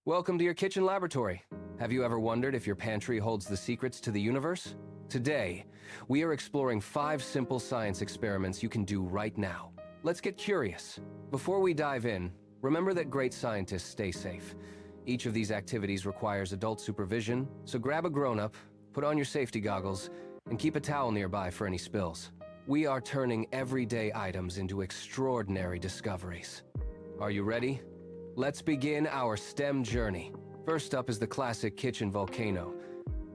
Welcome to your kitchen laboratory. Have you ever wondered if your pantry holds the secrets to the universe? Today, we are exploring 5 simple science experiments you can do right now. Let's get curious. Before we dive in, remember that great scientists stay safe. Each of these activities requires adult supervision, so grab a grown-up, put on your safety goggles, and keep a towel nearby for any spills. We are turning everyday items into extraordinary discoveries. Are you ready? Let's begin our STEM journey. First up is the classic kitchen volcano.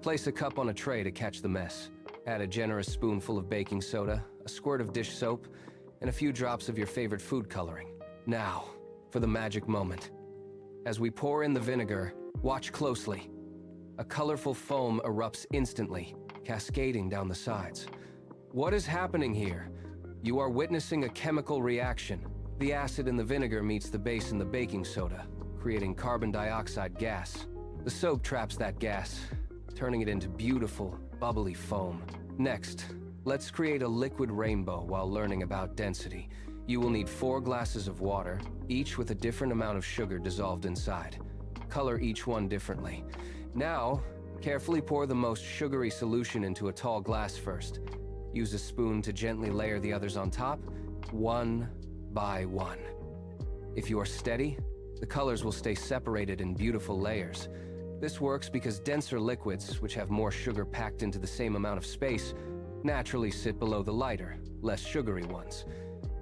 Place a cup on a tray to catch the mess. Add a generous spoonful of baking soda, a squirt of dish soap, and a few drops of your favorite food coloring. Now, for the magic moment. As we pour in the vinegar, watch closely. A colorful foam erupts instantly, cascading down the sides. What is happening here? You are witnessing a chemical reaction. The acid in the vinegar meets the base in the baking soda, creating carbon dioxide gas. The soap traps that gas, turning it into beautiful, bubbly foam. Next, let's create a liquid rainbow while learning about density. You will need 4 glasses of water, each with a different amount of sugar dissolved inside. Color each one differently. Now, carefully pour the most sugary solution into a tall glass first. Use a spoon to gently layer the others on top, one by one. If you are steady, the colors will stay separated in beautiful layers. This works because denser liquids, which have more sugar packed into the same amount of space, naturally sit below the lighter, less sugary ones.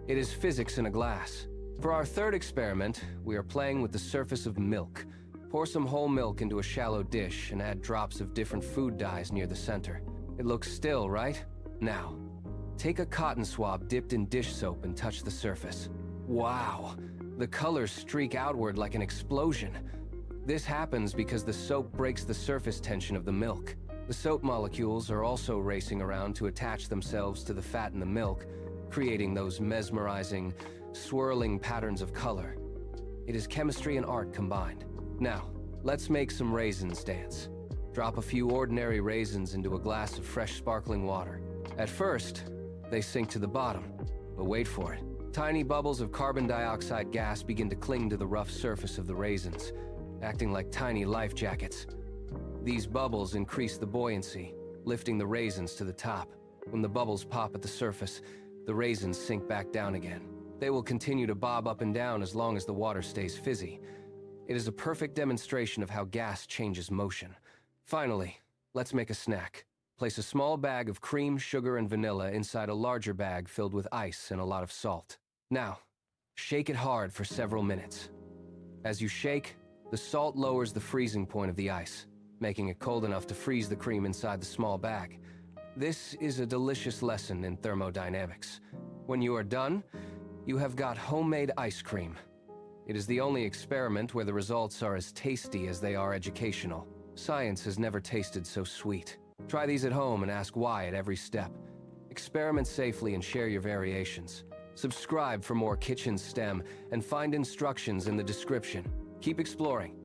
It is physics in a glass. For our third experiment, we are playing with the surface of milk. Pour some whole milk into a shallow dish and add drops of different food dyes near the center. It looks still, right? Now, take a cotton swab dipped in dish soap and touch the surface. Wow! The colors streak outward like an explosion. This happens because the soap breaks the surface tension of the milk. The soap molecules are also racing around to attach themselves to the fat in the milk, creating those mesmerizing, swirling patterns of color. It is chemistry and art combined. Now, let's make some raisins dance. Drop a few ordinary raisins into a glass of fresh sparkling water. At first, they sink to the bottom, but wait for it. Tiny bubbles of carbon dioxide gas begin to cling to the rough surface of the raisins, acting like tiny life jackets. These bubbles increase the buoyancy, lifting the raisins to the top. When the bubbles pop at the surface, the raisins sink back down again. They will continue to bob up and down as long as the water stays fizzy. It is a perfect demonstration of how gas changes motion. Finally, let's make a snack. Place a small bag of cream, sugar, and vanilla inside a larger bag filled with ice and a lot of salt. Now, shake it hard for several minutes. As you shake, the salt lowers the freezing point of the ice, making it cold enough to freeze the cream inside the small bag. This is a delicious lesson in thermodynamics. When you are done, you have got homemade ice cream. It is the only experiment where the results are as tasty as they are educational. Science has never tasted so sweet. Try these at home and ask why at every step. Experiment safely and share your variations. Subscribe for more kitchen STEM and find instructions in the description. Keep exploring.